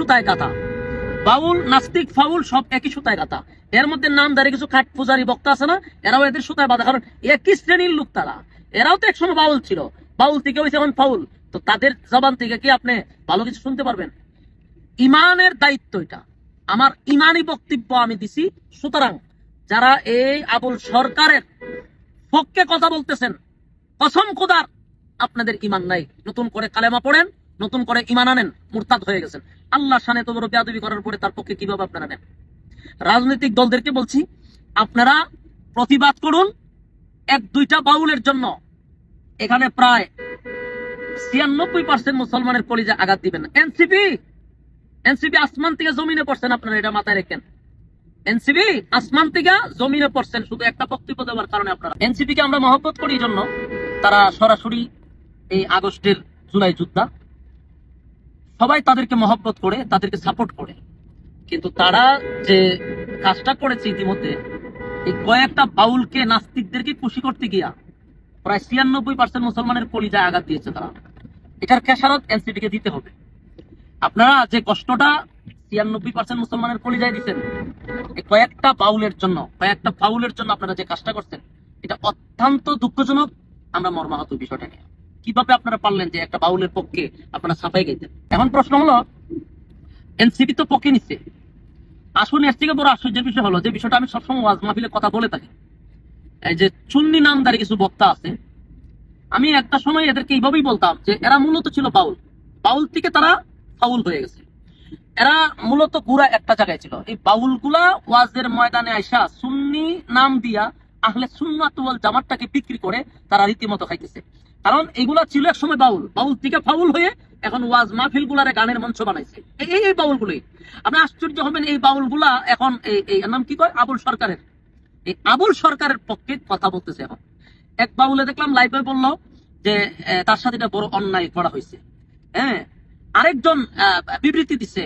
সুতায় কাটা। বাউল, নাস্তিক, ফাউল সব একই সুতায় কাটা। এর মধ্যে নামধারী কিছু খাট পূজারি বক্তা আছে না, এরাও এদের সুতায় বাঁধা, কারণ একই শ্রেণীর লোক তারা। এরাও তো একসময় বাউল ছিল, বাউল থেকে হয়েছে এখন ফাউল। তো তাদের জবান থেকে কি আপনি ভালো কিছু শুনতে পারবেন? ইমানের দায়িত্ব এটা, আমার ইমানি বক্তব্য আমি দিছি। সুতরাং যারা এই আবুল সরকারের পক্ষে কথা বলতেছেন, কসম খোদার আপনাদের ইমান নাই। নতুন করে কালেমা পড়েন, নতুন করে ইমান আনেন, মুরতাদ হয়ে গেছেন। আল্লাহ শানে তো বড় বেয়াদবি করার পরে তার পক্ষে কিভাবে আপনারা নেন? রাজনৈতিক দলদেরকে বলছি, আপনারা প্রতিবাদ করুন এক দুইটা বাউলের জন্য। এখানে প্রায় 96% মুসলমানের কলিজা আঘাত দিবেন। এনসিপি আসমান থেকে জমিনে পড়ছেন, আপনারা এটা মাথায় রাখেন। এনসিপি আসমান থেকে জমিনে পড়ছেন শুধু একটা বক্তব্য দেওয়ার কারণে। আপনারা এনসিপি কে আমরা মহব্বত করি, এই জন্য তারা সরাসরি এই আগস্টের জুলাই যোদ্ধা, সবাই তাদেরকে মহব্বত করে, তাদেরকে সাপোর্ট করে। কিন্তু তারা যে কাজটা করেছে ইতিমধ্যে, এই কয়েকটা বাউলকে, নাস্তিকদেরকে খুশি করতে গিয়া প্রায় 96% মুসলমানের কলিজায় আঘাত দিয়েছে তারা। এটার খেসারত এনসিপি কে দিতে হবে। আপনারা যে কষ্টটা 96% মুসলমানের কলিজায় দিচ্ছেন, এই কয়েকটা বাউলের জন্য, কয়েকটা ফাউলের জন্য আপনারা যে কাজটা করছেন, এটা অত্যন্ত দুঃখজনক। আমরা মর্মাহত বিষয়টা নিয়ে। কিভাবে আপনারা পারলেন যে একটা বাউলের পক্ষে আপনারা ছাপাই গাইতেন? এখন প্রশ্ন হলো, এনসিপি তো পক্ষে নিচ্ছে। আসুন, এর থেকে বড় আশ্চর্যের বিষয় হলো, যে বিষয়টা আমি সবসময় ওয়াজ মাহফিলে কথা বলে থাকি, এই যে চুন্নি নামদারি কিছু বক্তা আছে, আমি একটা সময় এদেরকে এইভাবেই বলতাম যে এরা মূলত ছিল বাউল, বাউল থেকে তারা ফাউল হয়ে গেছে। এরা মূলত গুড়া একটা জায়গায় ছিল। এই বাউল গুলা ওয়াজের ময়দানে আইসা সুন্নি নাম দিয়া আহলে সুন্নাত ওয়াল জামাতটাকে বিক্রি করে তারা রীতিমতো খাইতেছে। কারণ এগুলা ছিল এক সময় বাউল, বাউল থেকে ফাউল হয়ে এখন ওয়াজ মাহফিল গুলারে গানের মঞ্চ বানাইছে। এই বাউল গুলোই, আপনি আশ্চর্য হবেন, এই বাউল গুলা এখন এই নাম কি কয়, আবুল সরকারের, এই আবুল সরকারের পক্ষে কথা বলতেছে। এখন এক বাউলে দেখলাম লাইভে বললো যে তার সাথে এটা বড় অন্যায় করা হয়েছে। হ্যাঁ, আরেকজন বিবৃতি দিচ্ছে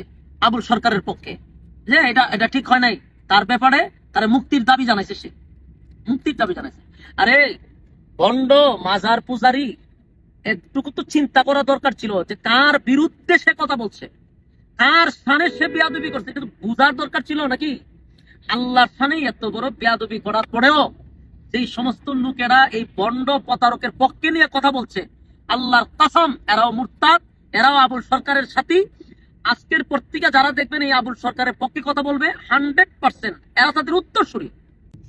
আবুল সরকারের পক্ষে, যে এটা ঠিক হয় নাই, তার ব্যাপারে তার মুক্তির দাবি জানাইছে, সে মুক্তির দাবি জানাইছে। আরে ভণ্ড মাজার পূজারি, একটুকু তো চিন্তা করা দরকার ছিল যে কার বিরুদ্ধে সে কথা বলছে, কার শানে সে বেয়াদবি করছে, কিন্তু বুঝার দরকার ছিল নাকি? আল্লাহর শানে এত বড় বেয়াদবি করার পরেও যেই সমস্ত লোকেরা এই ভণ্ড প্রতারকের পক্ষে নিয়ে কথা বলছে, আল্লাহর কসম এরাও মুরতাদ, এরাও আবুল সরকারের সাথী। আজকের পত্রিকা যারা দেখবেন এই আবুল সরকারের পক্ষে কথা বলবে, 100% এরা তাদের উত্তরসূরি।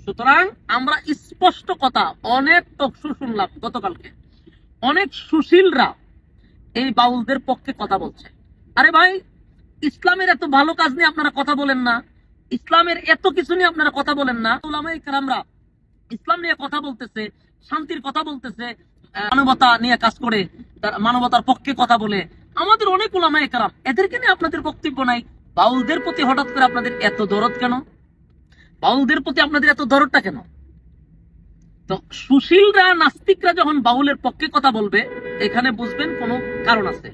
সুতরাং আমরা স্পষ্ট কথা, অনেক টকশো শুনলাম গতকালকে, অনেক সুশীলরা এই বাউলদের পক্ষে কথা বলছে। আরে ভাই, ইসলামের এত ভালো কাজ নিয়ে আপনারা কথা বলেন না, ইসলামের এত কিছু নিয়ে আপনারা কথা বলেন না। উলামায়ে কেরামরা ইসলাম নিয়ে কথা বলতেছে, শান্তির কথা বলতেছে, মানবতা নিয়ে কাজ করে, মানবতার পক্ষে কথা বলে। আমাদের অনেক উলামায়ে কেরাম, এদেরকে নিয়ে আপনাদের বক্তব্য নাই। বাউলদের প্রতি হঠাৎ করে আপনাদের এত দরদ কেন? বাউলদের প্রতি আপনাদের এত দরদটা কেন? তো সুশীলরা, নাস্তিকরা যখন বাউলের পক্ষে কথা বলবে, এখানে বুঝবেন কোনো কারণ আছে।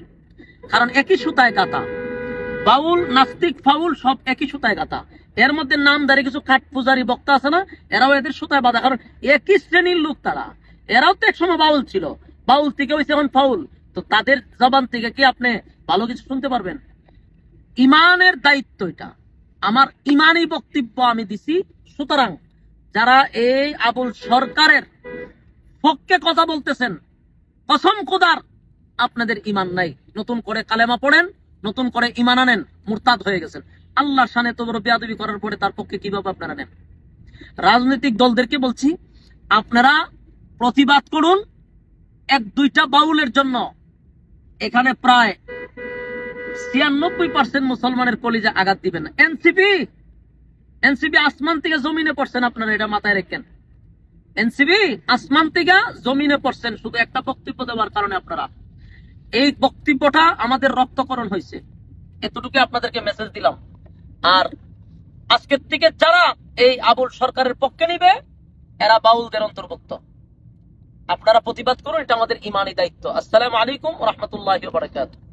কারণ একই সুতায় কাটা। বাউল, নাস্তিক, ফাউল সব একই সুতায় কাটা। এর মধ্যে নামধারী কিছু খাট পূজারি বক্তা আছে না, এরাও এদের সুতায় বাঁধা, কারণ একই শ্রেণীর লোক তারা। এরাও তো একসময় বাউল ছিল, বাউল থেকে হয়েছে এখন ফাউল। তো তাদের জবান থেকে কি আপনি ভালো কিছু শুনতে পারবেন? ইমানের দায়িত্ব এটা, আমার ইমানি বক্তব্য আমি দিছি। সুতরাং যারা এই আবুল সরকারের পক্ষে কথা বলতেছেন, কসম খোদার আপনাদের ইমান নাই। নতুন করে কালেমা পড়েন, নতুন করে ইমান আনেন, মুরতাদ হয়ে গেছেন। আল্লাহর শানে তো বড় বেয়াদবি করার পরে তার পক্ষে কিভাবে আপনারা নেন? রাজনৈতিক দলদেরকে বলছি, আপনারা প্রতিবাদ করুন এক দুইটা বাউলের জন্য। এখানে প্রায় 96% মুসলমানের কলিজা আঘাত দিবেন। এনসিপি আসমান থেকে জমিনে পড়ছেন, আপনারা এটা মাথায় রাখেন। এনসিপি আসমান থেকে জমিনে পড়ছেন শুধু একটা বক্তব্য দেওয়ার কারণে। আপনারা এই বক্তব্যটা আমাদের রক্তকরণ হয়েছে, এতটুকু আপনাদেরকে মেসেজ দিলাম। আর আজকের থেকে যারা এই আবুল সরকারের পক্ষে নিবে, এরা বাউলদের অন্তর্ভুক্ত। আপনারা প্রতিবাদ করুন, এটা আমাদের ইমানি দায়িত্ব। আসসালামু আলাইকুম ওয়া রাহমাতুল্লাহি ওয়া বারাকাতুহু।